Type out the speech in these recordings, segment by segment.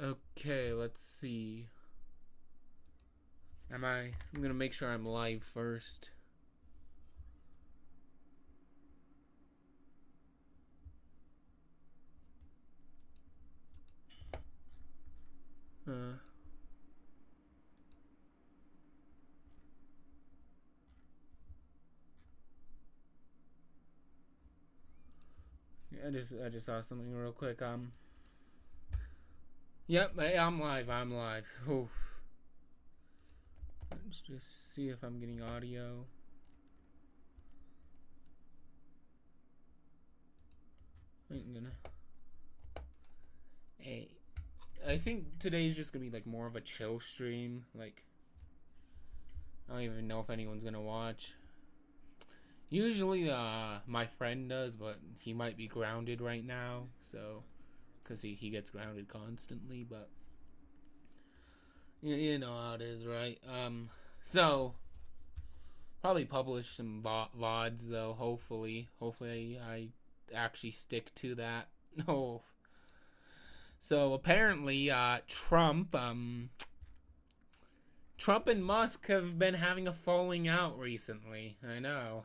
Okay, let's see. I'm gonna make sure I'm live first. Uh. I just saw something real quick. Yep, I'm live. I'm live. Oof. Let's just see if I'm getting audio. I'm gonna. Hey, I think today's just gonna be like more of a chill stream. Like, I don't even know if anyone's gonna watch. Usually, my friend does, but he might be grounded right now, so because he gets grounded constantly. But you know how it is, right? So probably publish some vods though. Hopefully I actually stick to that. No. So apparently, Trump and Musk have been having a falling out recently. I know.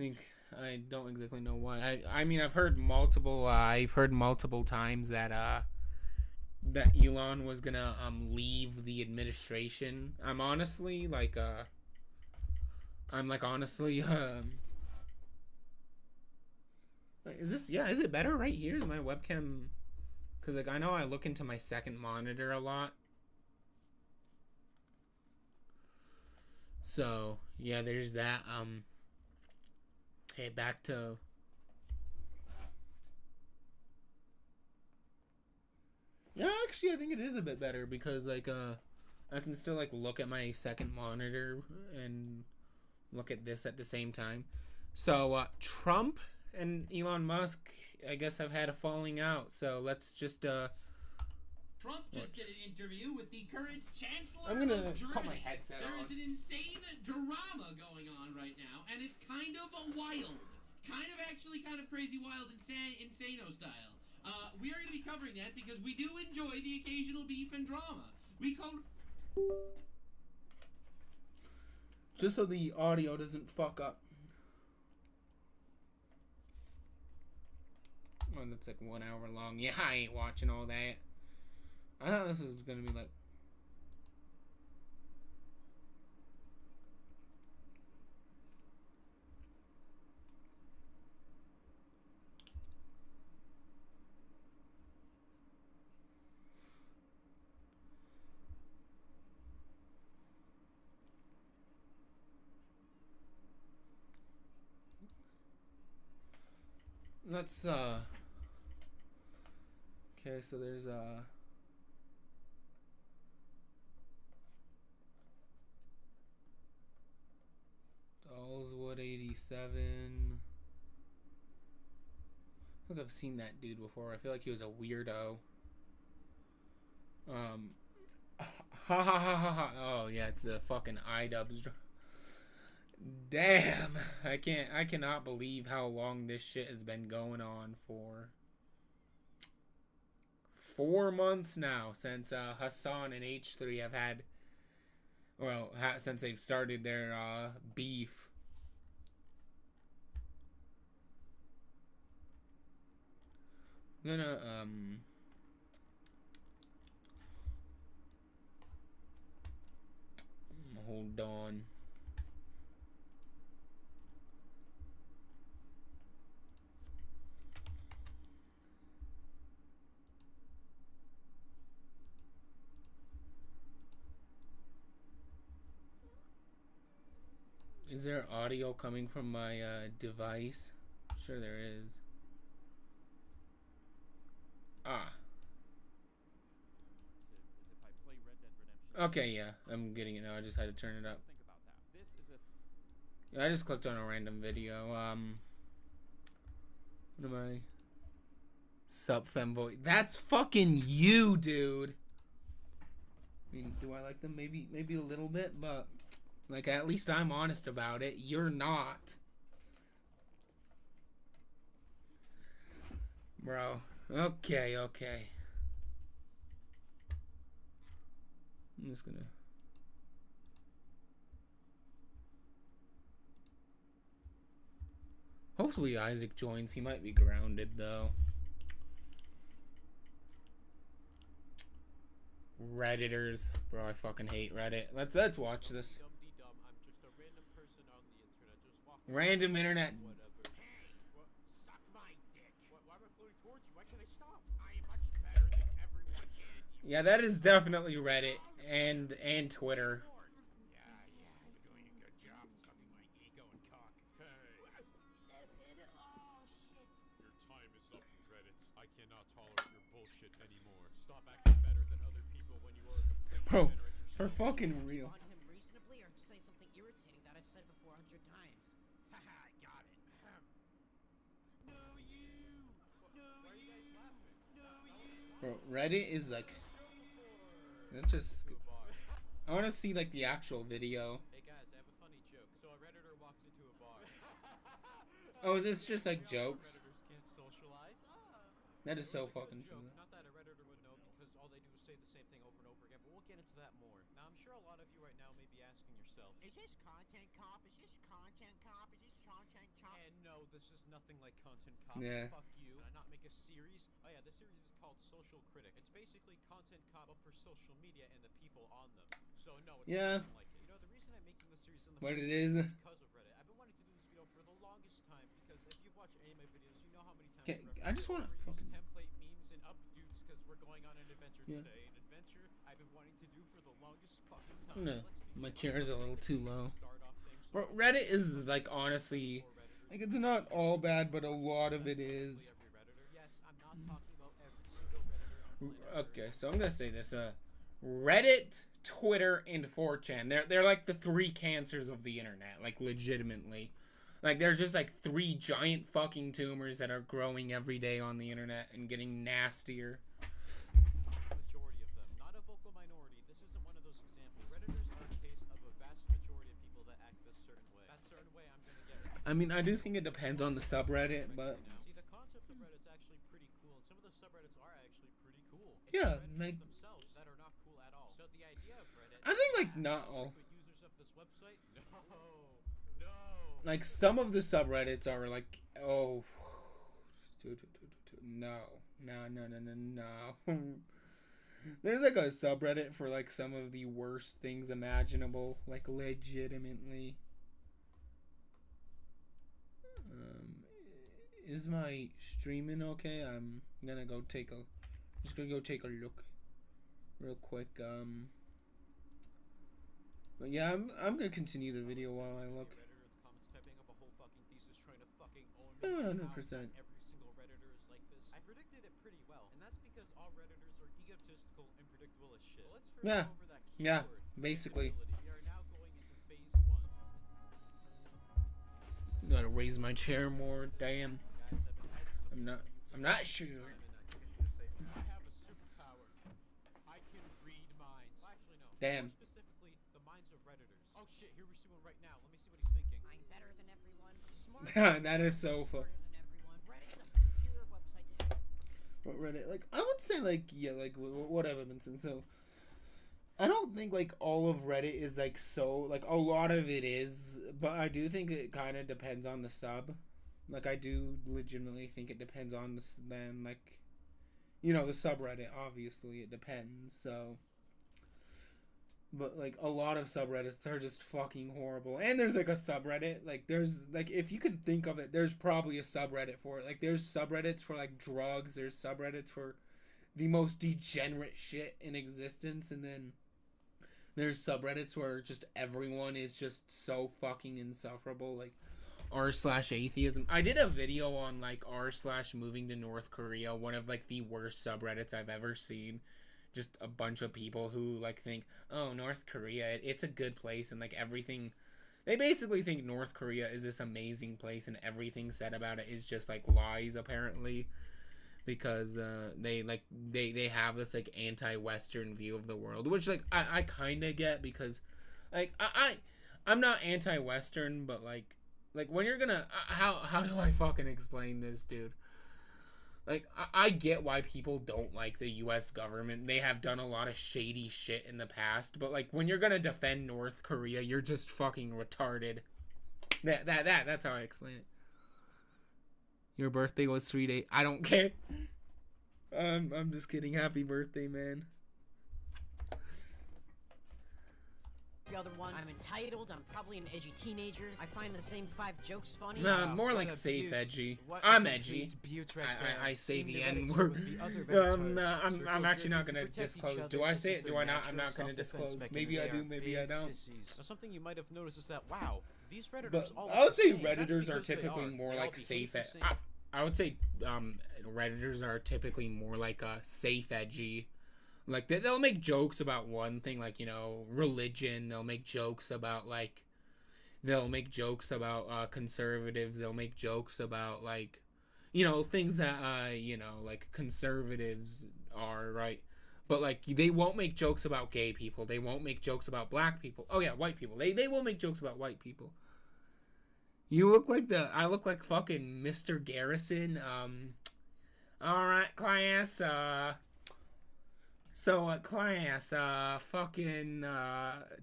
think I don't exactly know why. I mean I've heard multiple times that Elon was gonna leave the administration. I'm like honestly is this is it better right here? Is my webcam, cuz like I know I look into my second monitor a lot. So, yeah, there's that. Hey, back to. Yeah, actually, I think it is a bit better because I can still like look at my second monitor and look at this at the same time. So, Trump and Elon Musk, I guess, have had a falling out. So let's just Trump just did an interview with the current chancellor I'm gonna of Germany. put my headset There on. is an insane drama going on right now, and it's kind of wild. Kind of crazy wild, insano style. We are going to be covering that because we do enjoy the occasional beef and drama. We call... Just so the audio doesn't fuck up. Oh, that's like 1 hour long. Yeah, I ain't watching all that. I thought this was gonna be like. Let's Okay, so there's Dallswood 87. I think I've seen that dude before. I feel like he was a weirdo. Ha ha ha ha ha. Oh yeah, it's the fucking iDubbbz. Damn, I cannot believe how long this shit has been going on for. 4 months now since Hassan and H3 have had, well, since they've started their beef. I'm gonna hold on. Is there audio coming from my device? Sure there is. Ah. Okay, yeah, I'm getting it now. I just had to turn it up. Yeah, I just clicked on a random video. What am I? Sup, femboy. That's fucking you, dude. I mean, do I like them? Maybe a little bit, but like at least I'm honest about it. You're not. Bro. Okay. I'm just gonna. Hopefully Isaac joins. He might be grounded though. Redditors, bro, I fucking hate Reddit. Let's watch this. Random internet. Yeah, that is definitely Reddit and Twitter. Bro, for fucking real. Bro, Reddit is like, that's just. I want to see like the actual video. Hey guys, I have a funny joke. So a redditor walks into a bar. Oh, is this just like jokes? Redditors can't socialize. That is so fucking true. Not that a redditor would know because all they do is say the same thing over and over again. But we'll get into that more. Now I'm sure a lot of you right now may be asking yourself, is this content cop? Is this content cop? Is this content cop? and no, this is nothing like content cop. Yeah. Fuck you. Did I not make a series? Oh yeah, the series is called Social Critic. It's basically content cop but for social media and the people on them. So no, it's Yeah. nothing like it. You know, the reason I'm making the series in the What first it place is. because of Reddit. I've been wanting to do this video for the longest time because if you've watched any of my videos, you know how many times Okay, I've I just want to referenced fucking. template memes and updates because we're going on an adventure Yeah. today. An adventure I've been wanting to do for the longest fucking time. No, Let's begin. my chair is a little too low. Start off things. Bro, Reddit is like honestly, like it's not all bad, but a lot of it is. Every Redditor. Yes, I'm not talking about every single Redditor on planet Okay, so I'm gonna say this: Reddit, Twitter, and 4chan. They're like the three cancers of the internet, like legitimately. Like they're just like three giant fucking tumors that are growing every day on the internet and getting nastier. Majority of them, not a vocal minority. This isn't one of those examples. Redditors are a case of a vast majority of people that act this certain way. That certain way, I'm gonna get it. I mean, I do think it depends on the subreddit, but See, the concept of Reddit's actually pretty cool, and some of the subreddits are actually pretty cool. It's Yeah, the Redditors like- themselves that are not cool at all. So the idea of Reddit. I think like not all. Frequent users of this website? No. Like some of the subreddits are like, oh, no. There's like a subreddit for like some of the worst things imaginable, like legitimately. Is my streaming okay? I'm gonna go take a, just gonna go take a look, real quick. But yeah, I'm gonna continue the video while I look. Redditor in the comments typing up a whole fucking thesis trying to fucking own me. 100%. Every single Redditor is like this. I predicted it pretty well, and that's because all Redditors are egotistical and predictable as shit. Well, let's first Yeah. go over that Yeah, keyword, basically. predictability. We are now going into phase 1. Gotta raise my chair more. Damn. Guys, I've been hiding something I'm not sure. I have a superpower. I can read minds. Well, actually, no. Damn. More specifically, the minds of Redditors. Oh shit, here we see one right now. Let me see what he's thinking. I'm better than everyone. Smarter That is so fun. than everyone. Reddit's a superior website to everyone. What Reddit? Like I would say like yeah, like whatever, Vincent. So I don't think like all of Reddit is like so like a lot of it is, but I do think it kind of depends on the sub. Like I do legitimately think it depends on the then like, you know, the subreddit. Obviously, it depends. So. But like a lot of subreddits are just fucking horrible. And there's like a subreddit, like there's like if you can think of it, there's probably a subreddit for it. Like there's subreddits for like drugs, there's subreddits for the most degenerate shit in existence, and then there's subreddits where just everyone is just so fucking insufferable, like r/atheism. I did a video on like r/moving to North Korea, one of like the worst subreddits I've ever seen. Just a bunch of people who like think, oh, North Korea, it's a good place, and like everything, they basically think North Korea is this amazing place, and everything said about it is just like lies apparently, because they have this like anti-Western view of the world, which like I kind of get, because like I'm not anti-Western, but like when you're gonna how do I fucking explain this, dude? Like, I get why people don't like the U.S. government. They have done a lot of shady shit in the past. But, like, when you're gonna defend North Korea, you're just fucking retarded. That's how I explain it. Your birthday was 3 days. I don't care. I'm just kidding. Happy birthday, man. The other one, I'm entitled, I'm probably an edgy teenager. I find the same 5 jokes funny. Nah, more like safe edgy. I'm edgy. I say the N word. I'm actually not gonna disclose. Do I say it? Do I not? I'm not gonna disclose. Maybe I do. Maybe I don't. Now, something you might have noticed is that these Redditors But all I would say look the same. That's Redditors are because they typically more They all like safe. behave the same. I would say Redditors are typically more like safe edgy. Like they'll make jokes about one thing, like, you know, religion. They'll make jokes about conservatives. They'll make jokes about, like, you know, things that you know, like conservatives are, right? But, like, they won't make jokes about gay people. They won't make jokes about black people. Oh yeah, white people. They will make jokes about white people. I look like fucking Mr. Garrison. All right, class.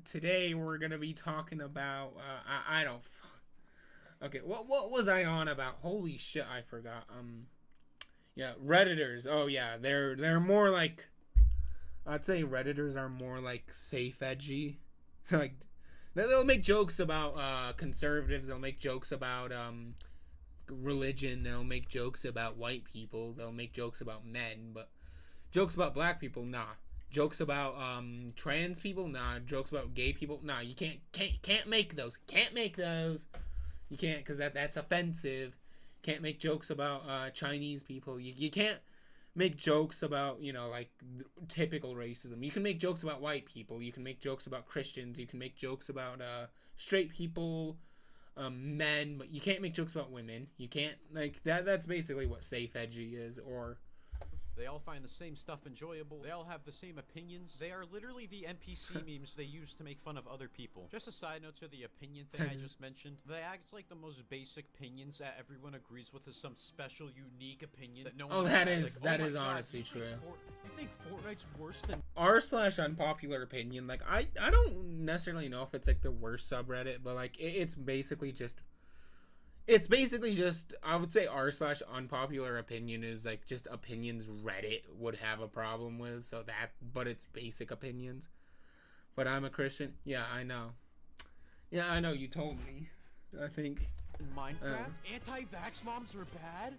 Today we're gonna be talking about, okay, what was I on about? Holy shit, I forgot. Yeah, Redditors. Oh yeah, they're more like, I'd say Redditors are more like safe edgy. Like, they'll make jokes about conservatives. They'll make jokes about religion. They'll make jokes about white people. They'll make jokes about men, but jokes about black people, nah. Jokes about trans people, nah. Jokes about gay people, nah. You can't make those. Can't make those. You can't, because that's offensive. Can't make jokes about Chinese people. You can't make jokes about, you know, like, typical racism. You can make jokes about white people. You can make jokes about Christians. You can make jokes about straight people, men, but you can't make jokes about women. You can't, like, that's basically what safe edgy is. Or They all find the same stuff enjoyable. They all have the same opinions. They are literally the NPC memes they use to make fun of other people. Just a side note to the opinion thing I just mentioned. They act like the most basic opinions that everyone agrees with is some special, unique opinion that no one. that has. is Like, that oh is my God, honestly you true. think Fortnite's worse than r/unpopular opinion, like, I don't necessarily know if it's like the worst subreddit, but like it's basically just I would say r/unpopular opinion is like just opinions Reddit would have a problem with, but it's basic opinions. But I'm a Christian. Yeah, I know. You told me, I think. Minecraft? Anti-vax moms are bad?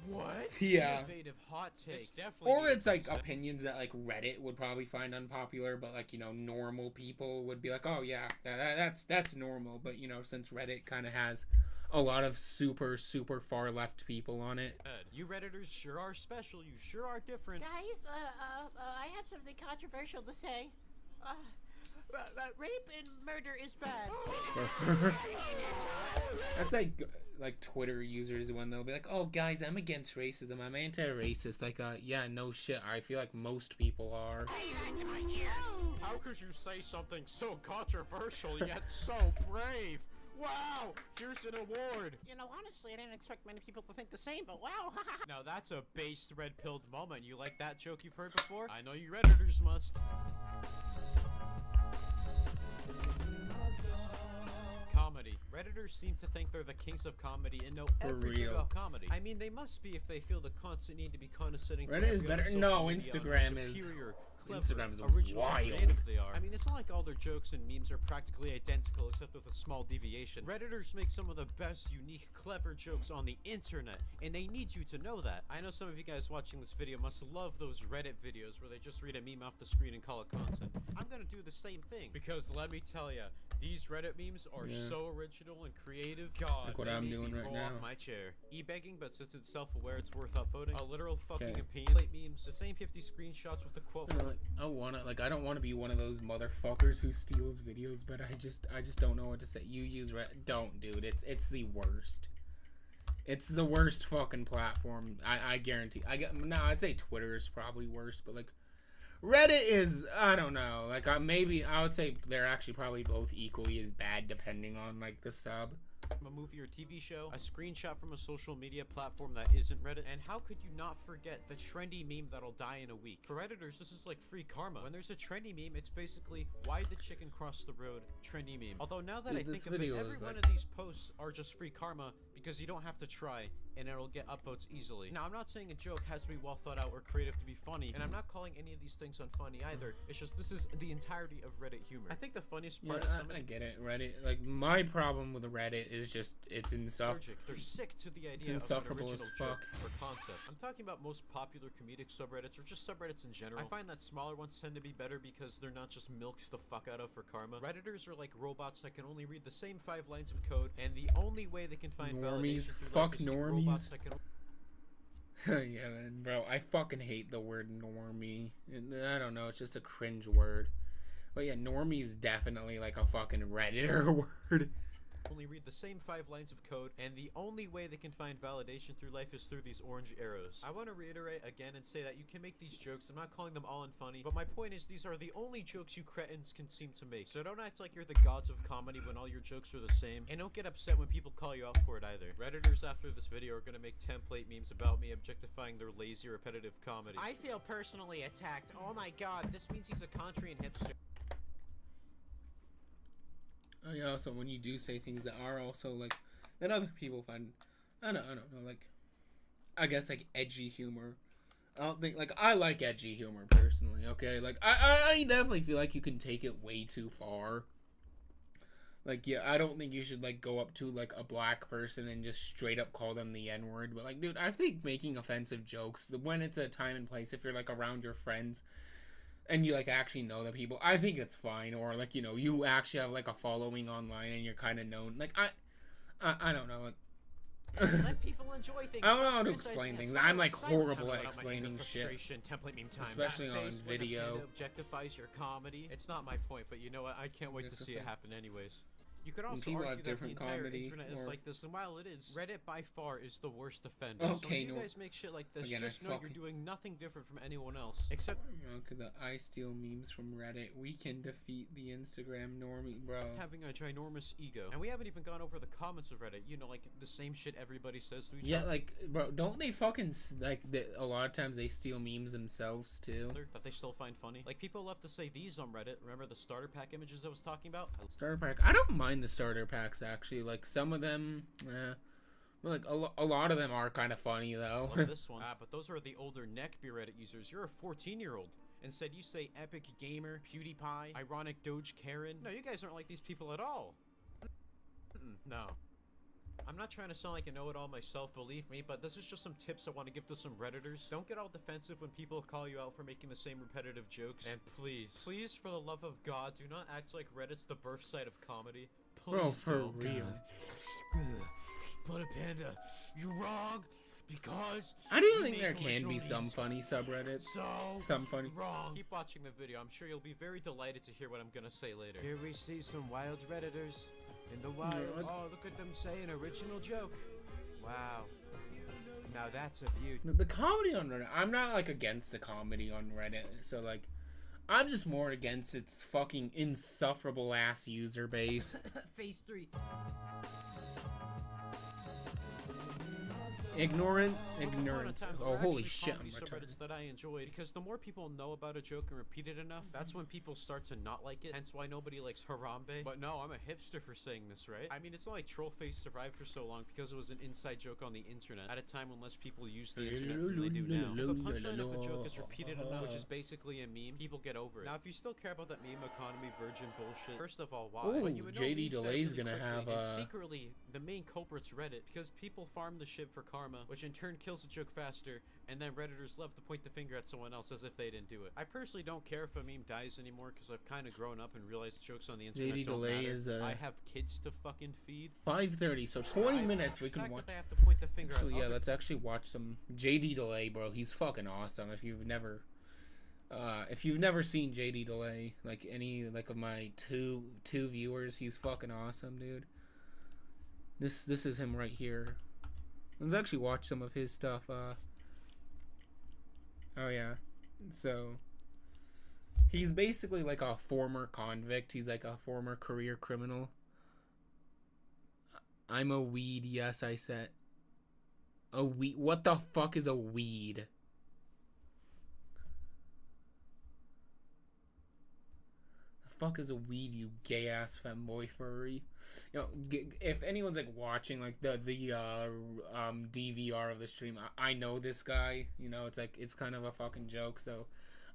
What? Yeah. Innovative hot take. Definitely. Or it's like opinions that like Reddit would probably find unpopular, but like, you know, normal people would be like, oh yeah, that's normal. But, you know, since Reddit kind of has a lot of super far left people on it. You Redditors sure are special. You sure are different. Guys, I have something controversial to say. Rape and murder is bad. That's like Twitter users when they'll be like, oh guys, I'm against racism, I'm anti-racist. Like, yeah, no shit, I feel like most people are. How could you say something so controversial yet so brave? Wow! Here's an award! You know, honestly, I didn't expect many people to think the same, but wow! Now that's a base red-pilled moment. You like that joke you've heard before? I know you Redditors must. Comedy. Redditors seem to think they're the kings of comedy and know everything real. about comedy. I mean, they must be if they feel the constant need to be condescending. Reddit to is every other better. social No, media on Instagram how is- superior, clever, Instagram is original, and wild. creative they are. I mean, it's not like all their jokes and memes are practically identical except with a small deviation. Redditors make some of the best, unique, clever jokes on the internet, and they need you to know that. I know some of you guys watching this video must love those Reddit videos where they just read a meme off the screen and call it content. I'm gonna do the same thing because let me tell ya, these Reddit memes are so original and creative. God, Like what they I'm make doing me right roll now. off my chair. E-begging, but since it's self-aware, it's worth upvoting. A literal fucking Okay. opinion. Plate memes, the same 50 screenshots with the quote. I don't want to be one of those motherfuckers who steals videos, but I just don't know what to say. You use Reddit? Don't, dude. It's the worst. It's the worst fucking platform. I guarantee. I'd say Twitter is probably worse, but like Reddit is, I don't know. Like, maybe I would say they're actually probably both equally as bad depending on like the sub. a movie or TV show, a screenshot from a social media platform that isn't Reddit, and how could you not forget the trendy meme that'll die in a week? For Redditors, this is like free karma. When there's a trendy meme, it's basically, why'd the chicken cross the road? Trendy meme. Although now that Dude, I think this of it, video every is one like- of these posts are just free karma because you don't have to try and it'll get upvotes easily. Now, I'm not saying a joke has to be well thought out or creative to be funny, and I'm not calling any of these things unfunny either. It's just this is the entirety of Reddit humor. I think the funniest Yeah, part is some of I get it. Reddit, like, my problem with Reddit is just it's insufferable. They're sick to the idea It's of an insufferable original as joke fuck. or concept. I'm talking about most popular comedic subreddits or just subreddits in general. I find that smaller ones tend to be better because they're not just milked the fuck out of for karma. Redditors are like robots that can only read the same 5 lines of code, and the only way they can find Normies, validation through fuck life is through normies. robots that can Yeah, man, bro, I fucking hate the word normie. I don't know, it's just a cringe word. But yeah, normie is definitely like a fucking Redditor word. only read the same 5 lines of code, and the only way they can find validation through life is through these orange arrows. I want to reiterate again and say that you can make these jokes. I'm not calling them all unfunny, but my point is these are the only jokes you cretins can seem to make. So don't act like you're the gods of comedy when all your jokes are the same, and don't get upset when people call you out for it either. Redditors after this video are gonna make template memes about me objectifying their lazy, repetitive comedy. I feel personally attacked. Oh my god, this means he's a contrarian hipster. Oh yeah, also when you do say things that are also like that other people find, I don't know, like I guess like edgy humor. I don't think like I like edgy humor personally. Okay, like I definitely feel like you can take it way too far. Like yeah, I don't think you should like go up to like a black person and just straight up call them the N-word. But like, dude, I think making offensive jokes when it's a time and place, if you're like around your friends and you like actually know the people, I think it's fine. Or like, you know, you actually have like a following online and you're kind of known. Like I don't know, like Let people enjoy things. I don't know how to Criticizing explain it. things. Silence, I'm like silence. horrible Tell me at about my explaining anger, shit, frustration, template meme time. especially That on face when a video. panda objectifies your comedy. It's not my point, but you know what? I can't wait to see it happen anyways. You could also people argue have that the different entire comedy, internet is or- like this, and while it is, Reddit by far is the worst offender. Okay, so when you no- guys make shit like this, Again, just I know fucking- you're doing nothing different from anyone else. Except You know, cause the I steal memes from Reddit. We can defeat the Instagram normie, bro. having a ginormous ego. And we haven't even gone over the comments of Reddit. You know, like the same shit everybody says to each Yeah, other. like, bro, don't they fucking like? A lot of times they steal memes themselves too. That they still find funny. Like people love to say these on Reddit. Remember the starter pack images I was talking about? Starter pack. I don't mind the starter packs actually. Like some of them, but like a lot of them are kind of funny though. Love this one. But those are the older neckbeard Reddit users. You're a 14-year-old. Instead, you say epic gamer, PewDiePie, ironic Doge Karen. No, you guys aren't like these people at all. No. I'm not trying to sound like a know-it-all myself, believe me, but this is just some tips I want to give to some Redditors. Don't get all defensive when people call you out for making the same repetitive jokes. And please, for the love of God, do not act like Reddit's the birth site of comedy. Please Bro, for don't. real. But a panda, you wrong because I do you think make there can be original some memes funny subreddits. so Some funny. wrong. Keep watching the video. I'm sure you'll be very delighted to hear what I'm gonna say later. Here we see some wild Redditors in the wild. Yeah, Oh, look at them say an original joke. Wow. Now that's a beauty. The comedy on Reddit. I'm not like against the comedy on Reddit. So like, I'm just more against its fucking insufferable ass user base. Phase 3. Ignorant. Once upon a time, there Oh, were holy actually shit, I'm comedy retarded. subreddits that I enjoyed because the more people know about a joke and repeat it enough, that's when people start to not like it. Hence why nobody likes Harambe. But no, I'm a hipster for saying this, right? I mean, it's not like Trollface survived for so long because it was an inside joke on the internet at a time when less people used the internet than they do now. If a punchline of a joke is repeated enough, which is basically a meme, people get over it. Now, if you still care about that meme economy virgin bullshit, first of all, why? Ooh, But you would know JD memes that Delay's really gonna quickly, have, and secretly, the main culprit's Reddit because people farm the shit for karma, which in turn kills the joke faster, and then Redditors love to point the finger at someone else as if they didn't do it. I personally don't care if a meme dies anymore because I've kind of grown up and realized jokes on the internet JD don't Delay matter. is, I have kids to fucking feed. 5:30, so 20 I- minutes we the can fact watch. that they have to point the finger Actually, at yeah, other let's actually watch some JD Delay, bro. He's fucking awesome. If you've never seen JD Delay, like any like of my two viewers, he's fucking awesome, dude. This is him right here. Let's actually watch some of his stuff. Oh yeah, so he's basically like a former convict. He's like a former career criminal. I'm a weed. Yes, I said. A weed? What the fuck is a weed? The fuck is a weed, you gay ass femboy furry? You know, if anyone's like watching like the DVR of the stream, I know this guy. You know, it's like it's kind of a fucking joke. So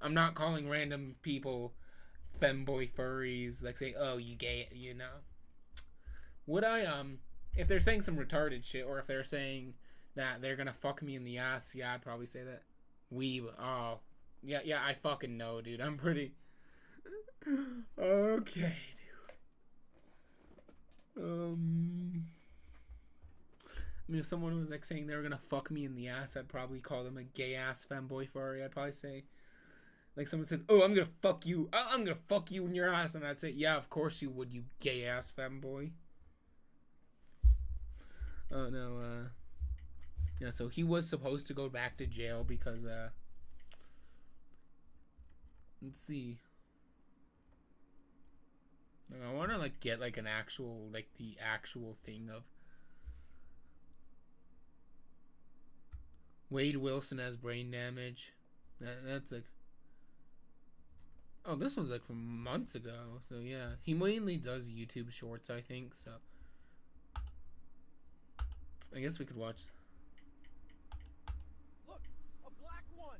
I'm not calling random people femboy furries. Like say, oh, you gay, you know. Would I if they're saying some retarded shit, or if they're saying that they're gonna fuck me in the ass, yeah, I'd probably say that. Weeb. Oh, yeah, I fucking know, dude. I'm pretty. Okay, dude. I mean, if someone was like saying they were gonna fuck me in the ass, I'd probably call them a gay ass femboy furry. I'd probably say, like, someone says, "Oh, I'm gonna fuck you. I'm gonna fuck you in your ass," and I'd say, "Yeah, of course you would, you gay ass femboy." Oh no. Yeah. So he was supposed to go back to jail because let's see. I want to like get like an actual like the actual thing of Wade Wilson has brain damage. That's like, oh, this was like from months ago. So yeah, he mainly does YouTube shorts, I think. So I guess we could watch. Look, a black one.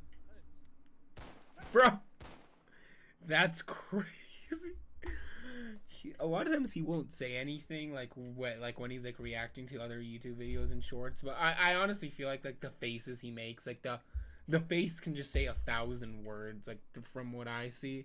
Bro, that's crazy. A lot of times he won't say anything like when he's like reacting to other YouTube videos and shorts, but I honestly feel like the faces he makes, like the face can just say 1,000 words, like from what I see.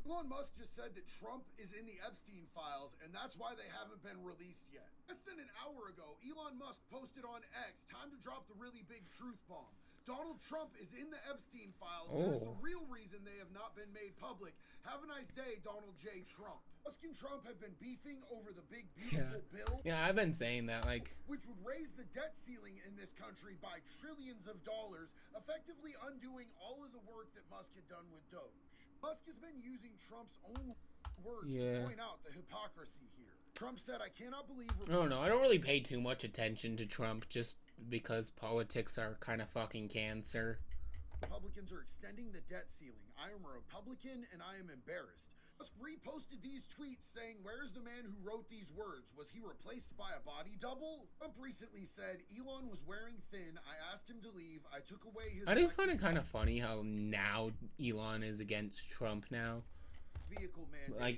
Elon Musk just said that Trump is in the Epstein files, and that's why they haven't been released yet. Less than an hour ago, Elon Musk posted on X, time to drop the really big truth bomb. Donald Trump is in the Epstein files. That is the real reason they have not been made public. Have a nice day, Donald J. Trump. Musk and Trump have been beefing over the big, beautiful bill. Yeah, I've been saying that, like, which would raise the debt ceiling in this country by trillions of dollars, effectively undoing all of the work that Musk had done with Doge. Musk has been using Trump's own words to point out the hypocrisy here. Trump said, I cannot believe... I don't know. I don't really pay too much attention to Trump just because politics are kind of fucking cancer. Republicans are extending the debt ceiling. I am a Republican and I am embarrassed. Musk reposted these tweets saying, where's the man who wrote these words? Was he replaced by a body double? Trump recently said, Elon was wearing thin. I asked him to leave. I took away his... I do find it kind of funny how now Elon is against Trump now.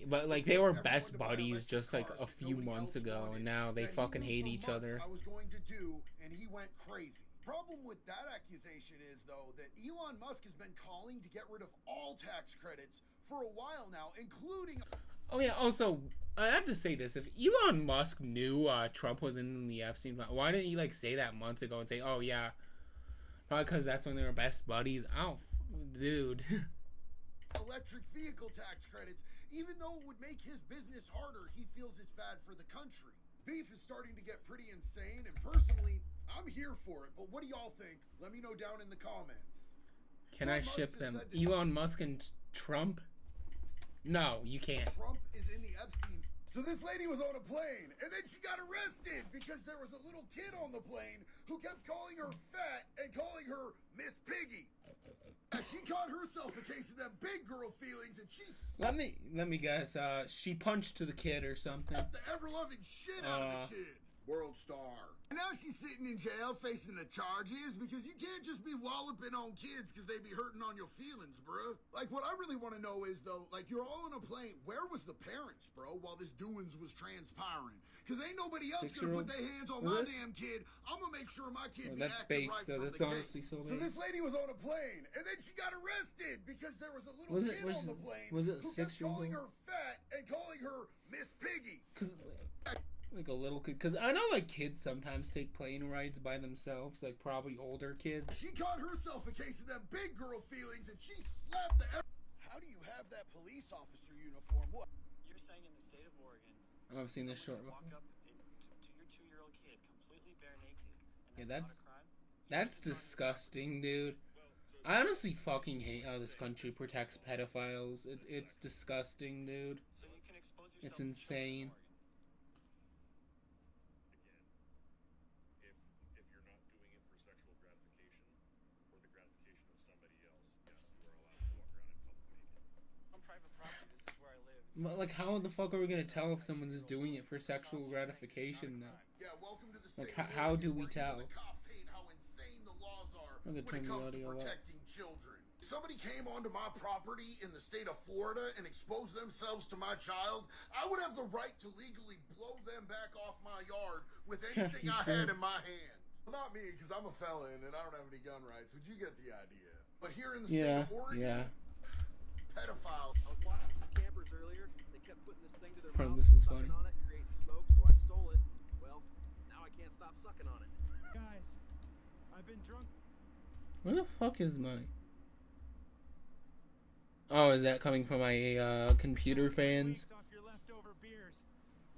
But they were best buddies just like a few months ago, and now they fucking hate each other. I was going to do, and he went crazy. Problem with that accusation is, though, that Elon Musk has been calling to get rid of all tax credits for a while now, including... Oh yeah, also, I have to say this, if Elon Musk knew Trump was in the Epstein file, why didn't he like say that months ago and say, oh yeah, probably because that's when they were best buddies? Oh, dude. Electric vehicle tax credits, even though it would make his business harder, he feels it's bad for the country. Beef is starting to get pretty insane, and personally, I'm here for it, but what do y'all think? Let me know down in the comments. Can I ship them? Elon Musk and Trump? No, you can't. Trump is in the Epstein. So this lady was on a plane, and then she got arrested because there was a little kid on the plane who kept calling her fat and calling her Miss Piggy. She caught herself a case of them big girl feelings, and she... Let me guess. She punched to the kid or something. The ever-loving shit out of the kid. World star. And now she's sitting in jail facing the charges because you can't just be walloping on kids because they be hurting on your feelings, bro. Like, what I really want to know is, though, like, you're all on a plane. Where was the parents, bro, while this doings was transpiring? Because ain't nobody else gonna put their hands on my damn kid. I'm gonna make sure my kid be acting right from the gate. Honestly so bad. So this lady was on a plane, and then she got arrested because there was a little kid on the plane was it who 6 kept years calling old? her fat and calling her Miss Piggy. Because... like a little kid, because I know like kids sometimes take plane rides by themselves, like probably older kids. She caught herself a case of them big girl feelings, and she slapped the... How do you have that police officer uniform? What? You're saying in the state of Oregon, I've seen this short. walk up to your 2-year-old kid completely bare naked, and that's not a crime? that's disgusting, dude. I honestly fucking hate how this country protects pedophiles. It's disgusting, dude. So you can expose yourself It's insane. private property. This is where I live. But like, how the fuck are we gonna tell if someone's doing it for sexual gratification now? Yeah, welcome to the Like, state of how do we Oregon, where tell? even the cops hate how insane the laws are I'm when gonna turn it the comes to audio up. protecting children. If somebody came onto my property in the state of Florida and exposed themselves to my child, I would have the right to legally blow them back off my yard with anything You I should. had in my hand. Well, not me, because I'm a felon and I don't have any gun rights, but you get the idea. But here in the state Yeah, of Oregon, yeah. pedophiles. I was watching some campers earlier. They kept putting this thing to their Bro, mouth, this is sucking funny. on it, creating smoke, so I stole it. Well, now I can't stop sucking on it. Guys, I've been drunk. Where the fuck is my... Oh, is that coming from my computer fans? Off your leftover beers.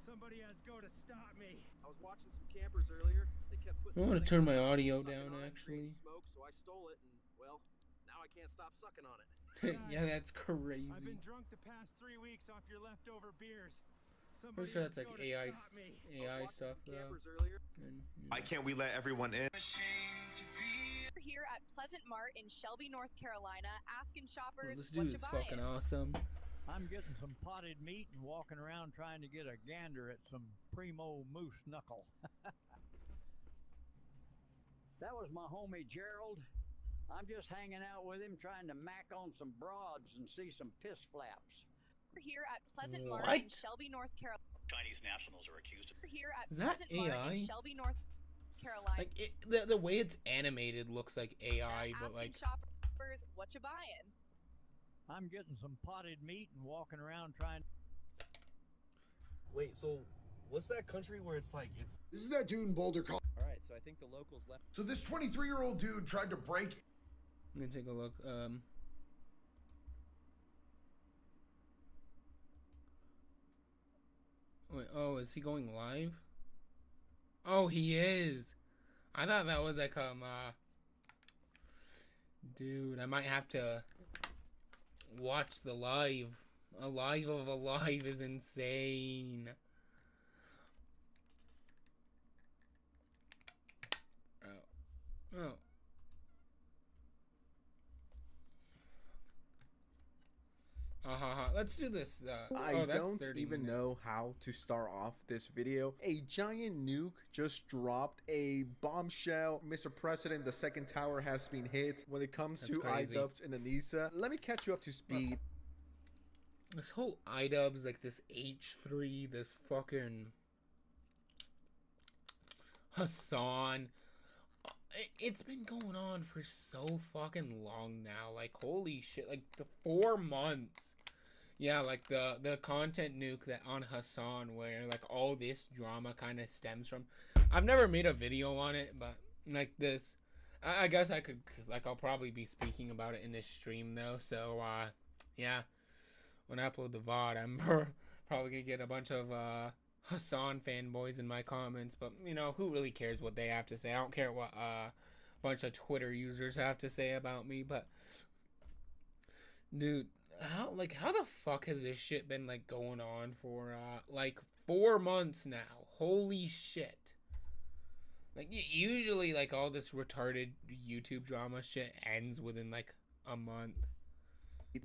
Somebody has go to stop me. I was watching some campers earlier. They kept putting I want to this turn thing my to their mouth, audio sucking down, on it, actually. creating smoke, so I stole it, and well, now I can't stop sucking on it. Yeah, that's I've crazy. been drunk the past 3 weeks off your leftover beers. Pretty Somebody sure has that's like go to AI, stop me. AI Watching stuff, some though. campers earlier. And, Why can't we let everyone in? We're here at Pleasant Mart in Shelby, North Carolina, asking shoppers this what dude you is buying. fucking awesome. I'm getting some potted meat and walking around trying to get a gander at some primo moose knuckle. That was my homie Gerald. I'm just hanging out with him trying to mac on some broads and see some piss flaps. We're here at Pleasant Mart in What? Shelby, North Carolina. Chinese nationals are accused of. We're here at Is that Pleasant Mart AI? in Shelby, North Carolina. Like, the way it's animated looks like AI, but asking like... shoppers what you buying. I'm getting some potted meat and walking around trying. Wait, so what's that country where it's like it's? This is that dude in Boulder, Colorado. All right, so I think the locals left. So this 23-year-old dude tried to break. I'm gonna take a look. Wait, oh, is he going live? Oh, he is. I thought that was like dude, I might have to watch the live. A live of a live is insane. Oh. Let's do this. I that's don't 30 even minutes. know how to start off this video. A giant nuke just dropped. A bombshell. Mr. President, the second tower has been hit. When it comes That's to crazy. iDubbbz and Anissa, let me catch you up to speed. This whole iDubbbz, like this H3, this fucking Hassan. It's been going on for so fucking long now. Like, holy shit. Like, the 4 months. Yeah, like the content nuke that on Hassan, where like all this drama kind of stems from. I've never made a video on it, but like this, I guess I could, cause like I'll probably be speaking about it in this stream though. So yeah, when I upload the VOD, I'm probably gonna get a bunch of Hassan fanboys in my comments, but you know, who really cares what they have to say? I don't care what a bunch of Twitter users have to say about me, but dude, how the fuck has this shit been like going on for like 4 months now? Holy shit. Like usually like all this retarded YouTube drama shit ends within like a month.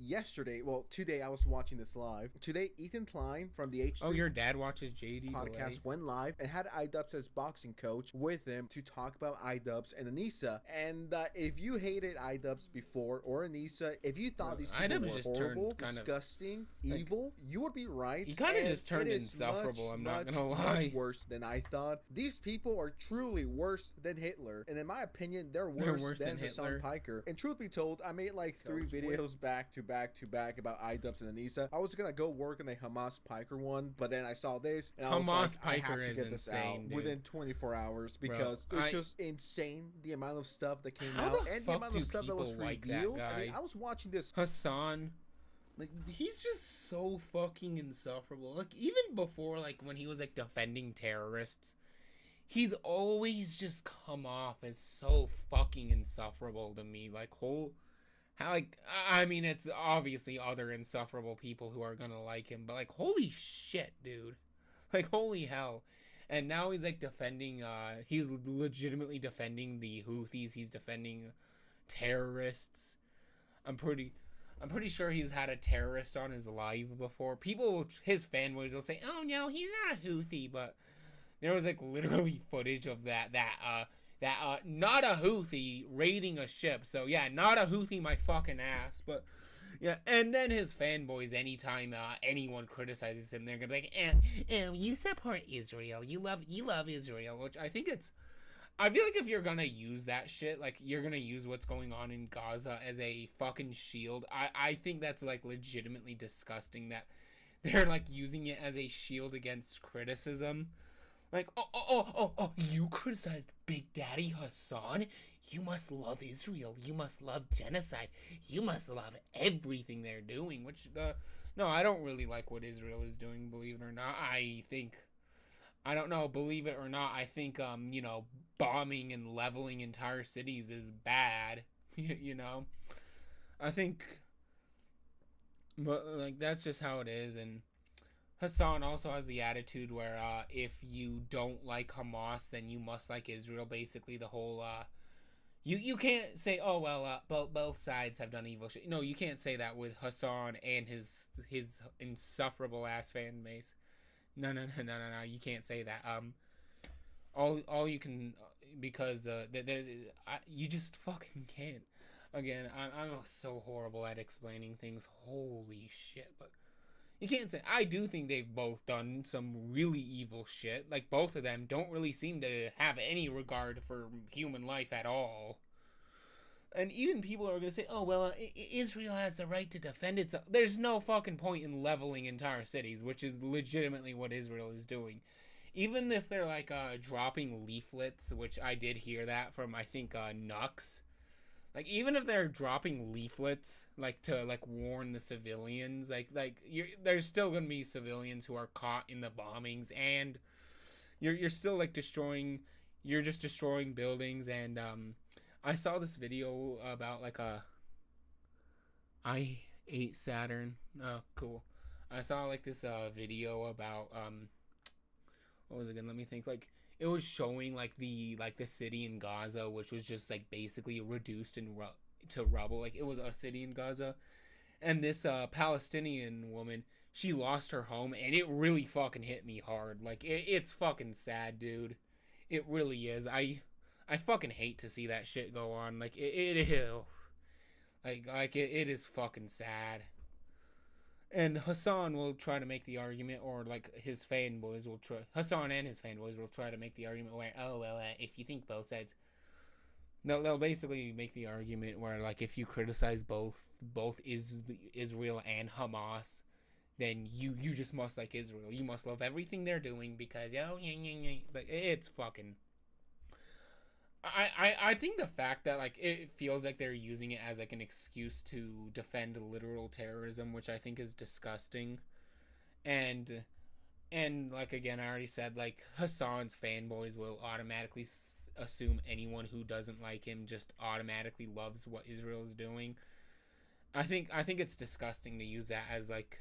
Yesterday, well, today I was watching this live. Today, Ethan Klein from the H3 Oh, your dad watches JD podcast Delay? went live and had iDubbbz as boxing coach with him to talk about iDubbbz and Anissa. And if you hated iDubbbz before or Anissa, if you thought these people iDubbbz were just turned horrible, kind of, disgusting, like, evil, you would be right. He kind of And just turned it is insufferable, I'm not much, gonna much lie. worse than I thought. These people are truly worse than Hitler. And in my opinion, they're worse than Hassan Hitler. Piker. And truth be told, I made like 3 videos back to back to back about iDubbbz and Anissa. I was gonna go work on the Hamas Piker one, but then I saw this and I was Hamas like, I have Piker to is get this insane, out dude. within 24 hours because it's just insane the amount of stuff that came How out the and the fuck amount do of stuff that was people like that revealed. I mean, guy? I was watching this Hassan, like he's just so fucking insufferable. Like even before, like when he was like defending terrorists, he's always just come off as so fucking insufferable to me. Like how like I mean, it's obviously other insufferable people who are gonna like him, but like holy shit, dude, like holy hell. And now he's like defending he's legitimately defending the Houthis. He's defending terrorists. I'm pretty I'm pretty sure he's had a terrorist on his live before. His fanboys will say, "Oh no, he's not a Houthi," but there was like literally footage of that not a Houthi raiding a ship. So yeah, not a Houthi, my fucking ass. But yeah, and then his fanboys, anytime anyone criticizes him, they're gonna be like, you support Israel, you love Israel," which I think I feel like if you're gonna use that shit, like you're gonna use what's going on in Gaza as a fucking shield, I think that's like legitimately disgusting that they're like using it as a shield against criticism. Like, you criticized Big Daddy Hassan? You must love Israel. You must love genocide. You must love everything they're doing. Which, no, I don't really like what Israel is doing, believe it or not. I don't know, believe it or not, I think, bombing and leveling entire cities is bad. You know? I think, but, like, that's just how it is. And Hassan also has the attitude where if you don't like Hamas, then you must like Israel. Basically, the whole you can't say, oh well, both sides have done evil shit. No, you can't say that with Hassan and his insufferable ass fan base. No, you can't say that. All you can, because you just fucking can't. Again, I'm so horrible at explaining things. Holy shit, but. You can't say. I do think they've both done some really evil shit. Like, both of them don't really seem to have any regard for human life at all. And even people are going to say, oh, well, Israel has the right to defend itself. There's no fucking point in leveling entire cities, which is legitimately what Israel is doing. Even if they're, like, dropping leaflets, which I did hear that from, I think, Nux. Like, even if they're dropping leaflets, like, to, like, warn the civilians, there's still gonna be civilians who are caught in the bombings, and you're still, like, destroying buildings. And, I saw this video about, like, I ate Saturn. Oh, cool. I saw, like, this, video about, what was it again? Let me think, like, it was showing like the city in Gaza, which was just like basically reduced to rubble. Like, it was a city in Gaza, and this Palestinian woman, she lost her home, and it really fucking hit me hard. Like, it's fucking sad, dude. It really is. I fucking hate to see that shit go on. Like, it is fucking sad. And Hassan will try to make the argument, or like his fanboys will try. Hassan and his fanboys will try to make the argument where, oh well, if you think both sides, they'll basically make the argument where, like, if you criticize both Israel and Hamas, then you just must like Israel. You must love everything they're doing because like, it's fucking. I think the fact that, like, it feels like they're using it as, like, an excuse to defend literal terrorism, which I think is disgusting. And like, again, I already said, like, Hassan's fanboys will automatically assume anyone who doesn't like him just automatically loves what Israel is doing. I think it's disgusting to use that as, like,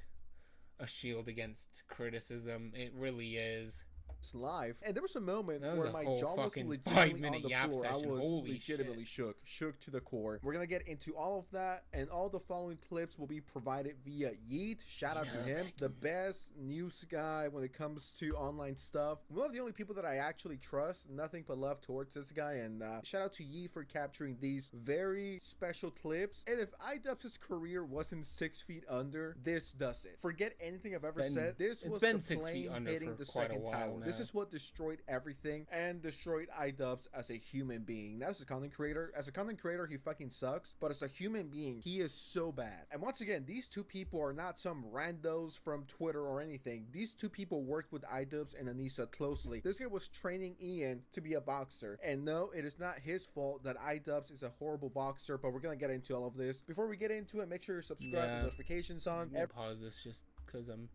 a shield against criticism. It really is. Live, and there was a moment where my jaw was legitimately 5-minute on the yap floor. session. I was Holy legitimately shook to the core. We're gonna get into all of that, and all the following clips will be provided via Yeet. Shout out to him, the best news guy when it comes to online stuff. One of the only people that I actually trust. Nothing but love towards this guy, and shout out to Yeet for capturing these very special clips. And if iDubbbz' career wasn't 6 feet under, this doesn't. Forget anything I've ever said. This was the 6 feet plane under hitting for the quite a second while tower. now. This is what destroyed everything and destroyed iDubbbz as a human being. Not as a content creator. As a content creator, he fucking sucks. But as a human being, he is so bad. And once again, these two people are not some randos from Twitter or anything. These two people worked with iDubbbz and Anissa closely. This guy was training Ian to be a boxer. And no, it is not his fault that iDubbbz is a horrible boxer, but we're gonna get into all of this. Before we get into it, make sure you're subscribed with notifications on. I'll pause this just because I'm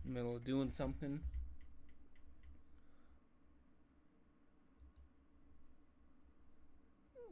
in the middle of doing something.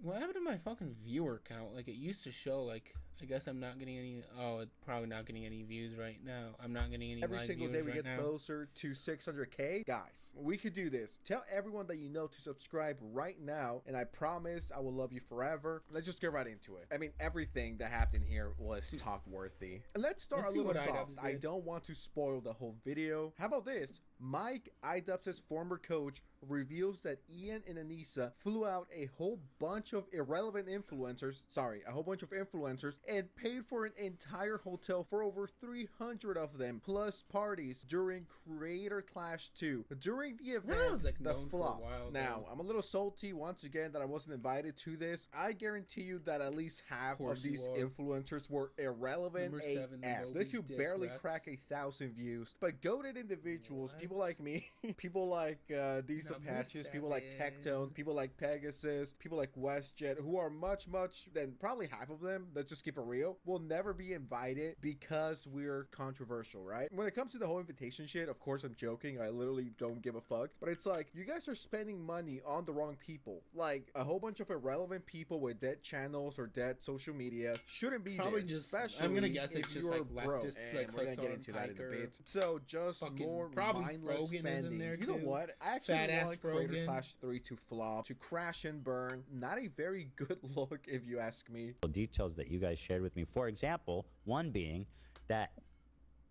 What happened to my fucking viewer count? Like, it used to show, like, I guess I'm not getting any. Oh, it's probably not getting any views right now. I'm not getting any Every live single viewers day we right get now. closer to 600K. Guys, we could do this. Tell everyone that you know to subscribe right now, and I promise I will love you forever. Let's just get right into it. I mean, everything that happened here was talk worthy. And let's start Let's a see little what soft. iDubbbz I did. don't want to spoil the whole video. How about this? Mike, iDubbbz's former coach, reveals that Ian and Anissa flew out a whole bunch of irrelevant influencers, a whole bunch of influencers, and paid for an entire hotel for over 300 of them, plus parties during Creator Clash 2. During the event, That was, like, the known for a flop. while, Now, though. I'm a little salty once again that I wasn't invited to this. I guarantee you that at least half of course you these are. influencers were irrelevant Number 7, the AF. They Moby could Dick barely Rex. crack 1,000 views. But goated individuals, What? people like me, people like these Number Apaches, people like 7. Tectone, people like Pegasus, people like WestJet, who are much, then probably half of them, let's just keep it real, will never be invited because we're controversial, right? When it comes to the whole invitation shit, of course I'm joking, I literally don't give a fuck, but it's like, you guys are spending money on the wrong people. Like, a whole bunch of irrelevant people with dead channels or dead social media shouldn't be Probably there, just. especially I'm gonna guess it's if just you're like broke. leftists, And like we're gonna get Hassan into that in a Piker. bit. So just Fucking- more probably mindless Rogan is in spending. there, You know too. what? I actually Fat ass want Creator Rogan. Clash 3 to flop, to crash and burn. Not a very good look, if you ask me. Details that you guys shared with me. For example, one being that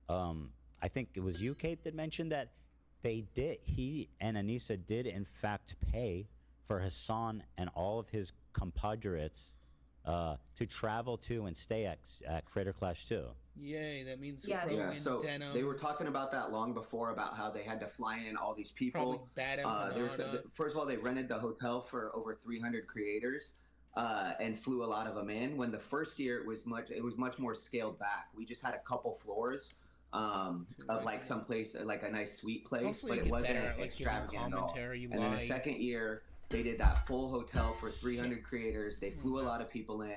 I think it was you, Kate, that mentioned that he and Anissa did in fact pay for Hassan and all of his compatriots to travel to and stay at Creator Clash 2. Yay, that means Yeah, Rogan, so Denim. they were talking about that long before, about how they had to fly in all these people. Probably Bad Empanada. First of all, they rented the hotel for over 300 creators and flew a lot of them in. When the first year it was much more scaled back. We just had a couple floors of like some place, like a nice suite place, Hopefully but you it get wasn't better at, like, giving extravagant at all. commentary And then the live. second year, they did that full hotel for 300 creators. They flew a lot of people in.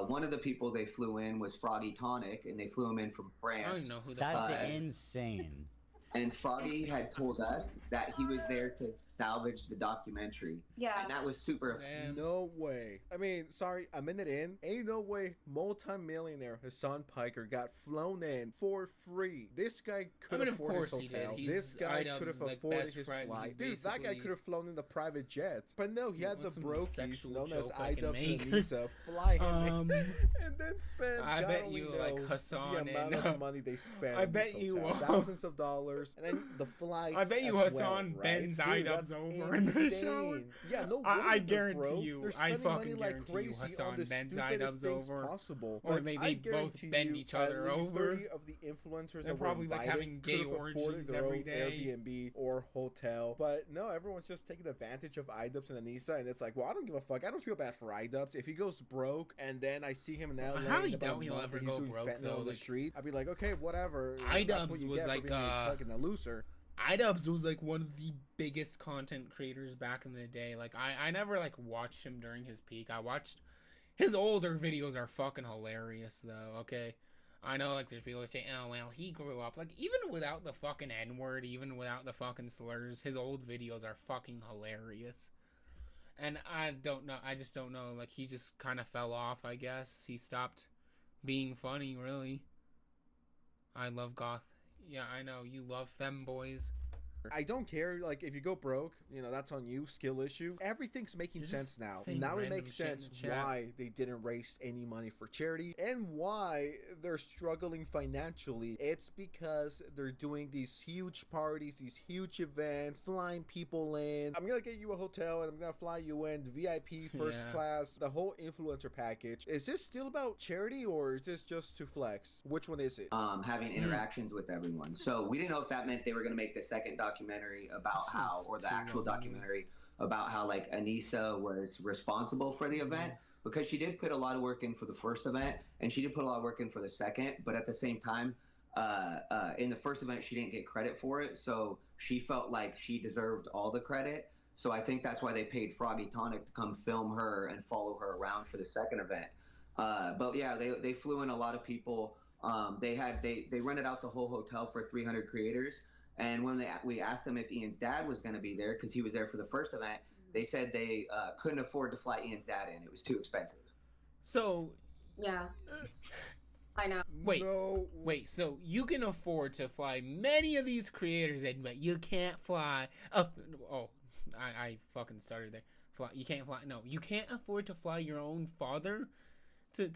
One of the people they flew in was Froggy Tonic, and they flew him in from France. I don't know who the That's fuck that is. insane. And Froggy had told us that he was there to salvage the documentary. Yeah. And that was super. No way. I mean, sorry, a minute in, ain't no way multi-millionaire Hassan Piker got flown in for free. This guy could I mean, of afford course his he did. hotel. He's This guy iDubbbz's, could have like, afforded best his friend. flight. He's Dude, that guy basically- could have flown in the private jet. But no, he You had want the some brokies sexual known as joke I can iDubbbz make? and Anissa fly him Um, in and then spend I God bet only you, like, knows Hassan the amount and, of money they spent I on this bet you, hotel. Thousands of dollars, and then the flights. I bet you as Hassan well, bends right? Dude, iDubbbz that's over in the shower. insane. Yeah, no I wonder they're guarantee broke. you, They're I spending fucking money like guarantee you crazy on Hassan the bends stupidest iDubbbz things over. possible. Or Like, they I both guarantee bend you each other at least over. 30 of the influencers They're that were probably, like, invited having gay could have afforded orgies their every own day. Airbnb or hotel. But no, everyone's just taking advantage of iDubbbz and Anissa, and it's like, well, I don't give a fuck. I don't feel bad for iDubbbz. If he goes broke and then I see him in LA, I highly in about doubt a he'll month ever and he's go doing broke, fentanyl though, on the like- street, I'd be like, okay, whatever. That's what iDubbbz you was get for like, being a fucking a loser. iDubbbz was like one of the biggest content creators back in the day. Like I never like watched him during his peak. I watched his older videos are fucking hilarious though. Okay, I know like there's people who say, oh well, he grew up, like even without the fucking N-word, even without the fucking slurs, his old videos are fucking hilarious. And I don't know, I just don't know, like he just kind of fell off, I guess. He stopped being funny, really. I love goth. Yeah, I know you love femboys. I don't care, like, if you go broke, you know, that's on you, skill issue. Everything's making You're sense just now. saying Now it random makes shit in sense the chat. why they didn't raise any money for charity and why they're struggling financially. It's because they're doing these huge parties, these huge events, flying people in. I'm gonna get you a hotel and I'm gonna fly you in, VIP, first Yeah. class, the whole influencer package. Is this still about charity or is this just to flex? Which one is it? Having interactions with everyone. So we didn't know if that meant they were going to make the second documentary about how, or the actual documentary about how like Anissa was responsible for the event, because she did put a lot of work in for the first event and she did put a lot of work in for the second, but at the same time, in the first event she didn't get credit for it, so she felt like she deserved all the credit. So I think that's why they paid Froggy Tonic to come film her and follow her around for the second event. But yeah, they flew in a lot of people. They rented out the whole hotel for 300 creators, and when we asked them if Ian's dad was going to be there, because he was there for the first event, They said they couldn't afford to fly Ian's dad in. It was too expensive. So Yeah. I know. Wait. So you can afford to fly many of these creators, but you can't fly. I fucking started there. You can't fly. No, you can't afford to fly your own father to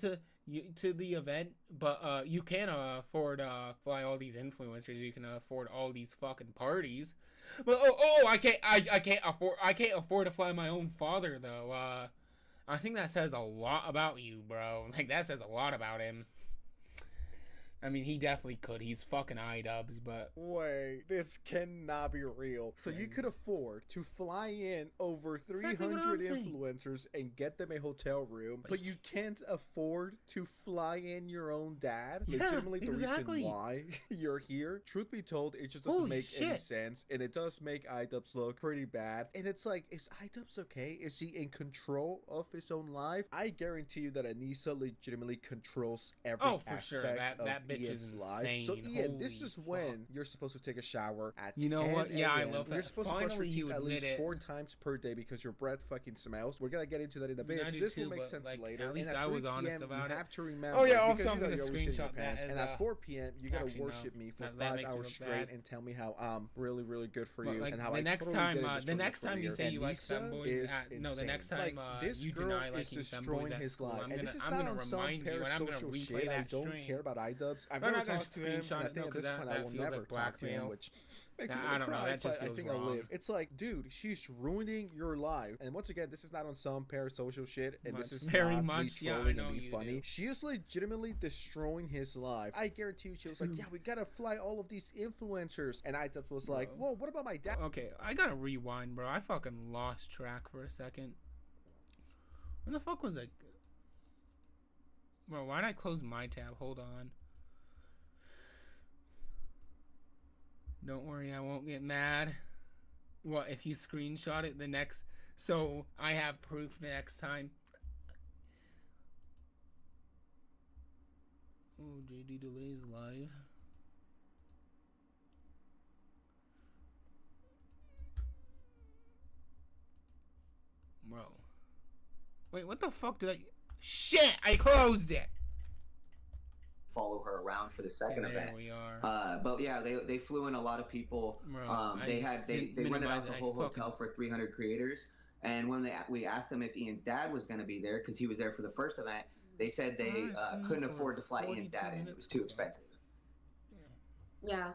the event, but you can afford fly all these influencers. You can afford all these fucking parties. But I can't afford to fly my own father though. I think that says a lot about you, bro. Like, that says a lot about him. I mean, he definitely could. He's fucking iDubbbz, but... Wait, this cannot be real. So you could afford to fly in over 300 influencers and get them a hotel room, but you can't afford to fly in your own dad? Yeah, legitimately the exactly. reason why you're here? Truth be told, it just doesn't Holy make any shit. sense, and it does make iDubbbz look pretty bad. And it's like, is iDubbbz okay? Is he in control of his own life? I guarantee you that Anissa legitimately controls every for sure. aspect of That bitch Ian's is life. insane. So Ian, this Holy is when you're supposed to take a shower at You know 10 what? Yeah, I a.m. love You're that. supposed to brush Finally, your you teeth at admit least it. 4 times per day because your breath fucking smells. We're gonna get into that in a bit. I do This too, will make but, sense like, later. at least and I at was 3 honest p.m., about you it. have to remember. Oh, yeah, also because I'm gonna you're always shitting your screenshot that pants. as And at 4 p.m., you gotta actually, no. worship me for That 5 makes me hours look straight bad. and tell me how I'm really, really good for But, you like, and how the I next totally time, didn't the destroy your next time you career. say you like Anissa femboys, is no, the next insane. time this you girl deny is liking destroying femboys at his school, life. I'm And this is gonna not on some remind you, and I'm gonna parasocial replay shit. I that don't stream. care about iDubbbz. I've I'm never not gonna talked to him, screenshot and I it, think no, at 'cause this point I that will feels never like talk to him, blackmail. which makes me I want don't to know, cry, that just but I feels think I'll wrong. live. It's like, dude, she's ruining your life. And once again, this is not on some parasocial shit, and this is Very not much, me yeah, I trolling know and being you funny. do. She is legitimately destroying his life. I guarantee you, she was like, yeah, we gotta fly all of these influencers. And iDubbbz was like, whoa, what about my dad? Okay, I gotta rewind, bro. I fucking lost track for a second. When the fuck was I? Bro, why'd I close my tab? Hold on. Don't worry, I won't get mad. What, if you screenshot it the next... So, I have proof the next time. Oh, JD Delays live. Bro. Wait, what the fuck did I... Shit! I closed it! Follow her around for the second Okay, there event. we are. But yeah, they flew in a lot of people. Bro, They rented minimize out the it. whole I fucking- hotel for 300 creators. And when we asked them if Ian's dad was going to be there because he was there for the first event, they said they couldn't afford to fly Ian's dad in. It was too expensive. Yeah.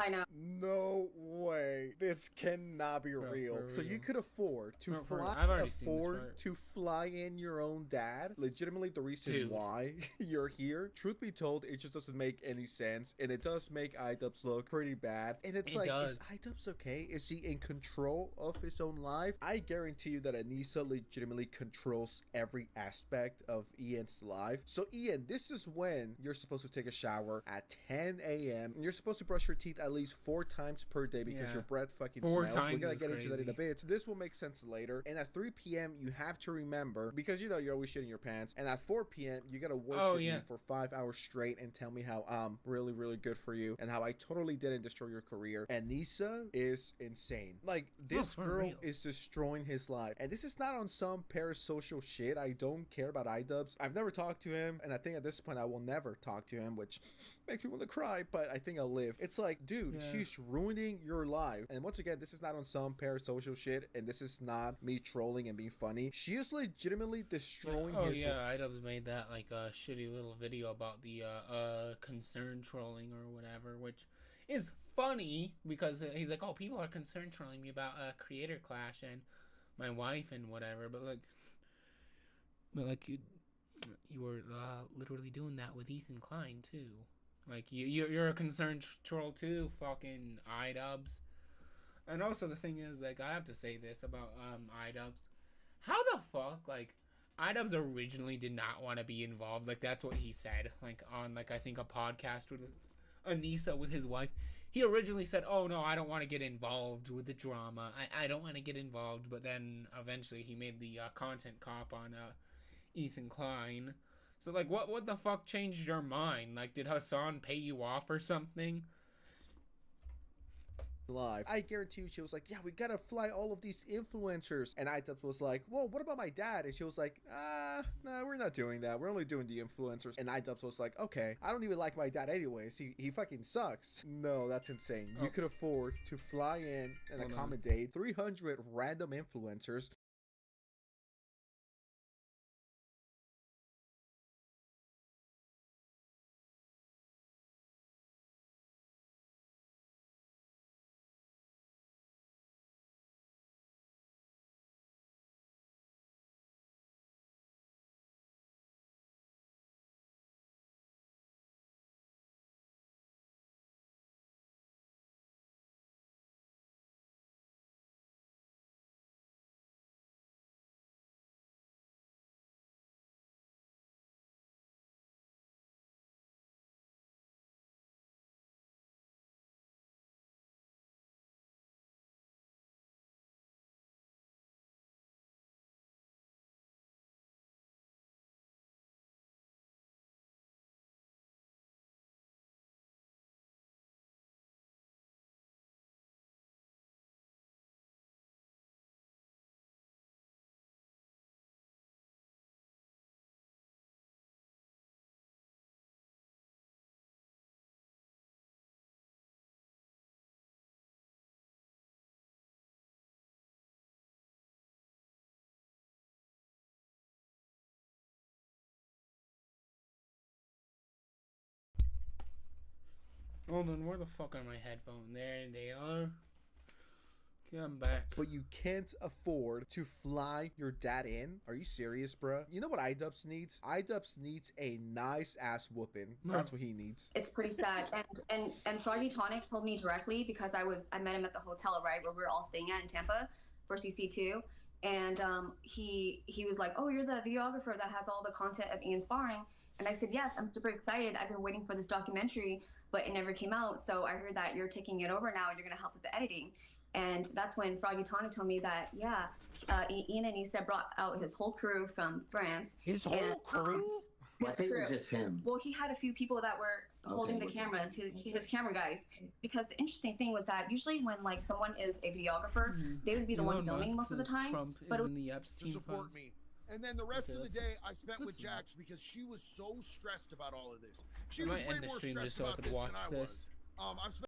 I know. No way. This cannot be real. for So you real. could afford to No, for real. fly I've already seen this part. to fly in your own dad? Legitimately the reason Dude. why you're here. Truth be told, it just doesn't make any sense. And it does make iDubbbz look pretty bad. And it's It like, does. is iDubbbz okay? Is he in control of his own life? I guarantee you that Anissa legitimately controls every aspect of Ian's life. So Ian, this is when you're supposed to take a shower at 10 a.m. and you're supposed to brush your teeth at least 4 times per day because Yeah. your breath fucking 4 smells. We're times gonna is get into that in a crazy. bit. This will make sense later. And at 3 p.m. you have to remember, because you know you're always shitting your pants, and at 4 p.m. you gotta worship yeah. me for 5 hours straight and tell me how I'm really, really good for you and how I totally didn't destroy your career. Anissa is insane. Like, this for girl real. is destroying his life. And this is not on some parasocial shit. I don't care about iDubbbz. I've never talked to him, and I think at this point I will never talk to him, which makes me want to cry, but I think I'll live. It's like, dude, Yeah. she's ruining your life. And once again, this is not on some parasocial shit, and this is not me trolling and being funny. She is legitimately destroying Oh his yeah, iDubbbz made that like a shitty little video about the concern trolling or whatever, which is funny because he's like, oh, people are concerned trolling me about Creator Clash and my wife and whatever, but like you were literally doing that with Ethan Klein too. Like you're a concerned troll too, fucking iDubbbz. And also the thing is, like, I have to say this about iDubbbz. How the fuck, like, iDubbbz originally did not want to be involved. Like, that's what he said, like, on, like, I think a podcast with Anissa with his wife. He originally said, oh, no, I don't want to get involved with the drama. I don't want to get involved. But then eventually he made the content cop on Ethan Klein. So, like, what the fuck changed your mind? Like, did Hassan pay you off or something? live. I guarantee you she was like, yeah, we gotta fly all of these influencers. And iDubbbz was like, well, what about my dad? And she was like, nah, we're not doing that. We're only doing the influencers. And iDubbbz was like, okay, I don't even like my dad anyways. He fucking sucks. No, that's insane. You could afford to fly in and accommodate 300 random influencers. Hold on, where the fuck are my headphones? There they are. Okay, I'm back. But you can't afford to fly your dad in? Are you serious, bruh? You know what iDubbbz needs? iDubbbz needs a nice ass whooping. That's what he needs. It's pretty sad. And Froggy Tonic told me directly, because I met him at the hotel, right, where we were all staying at in Tampa for CC2. And he was like, oh, you're the videographer that has all the content of Ian sparring. And I said, yes, I'm super excited. I've been waiting for this documentary, but it never came out. So I heard that you're taking it over now and you're going to help with the editing. And that's when Froggy Tonic told me that, yeah, Ian and Issa brought out his whole crew from France. His whole crew? I think it was just him. Well, he had a few people that were holding the cameras, his camera guys. Because the interesting thing was that usually when like someone is a videographer, they would be the one filming most of the time. Trump but is in the Epstein to support funds. me. And then the rest Okay, of the let's- day I spent with let's- Jax because she was so stressed about all of this. She I was might way end the more stream stressed just so I about could this watch than I this. was. I'm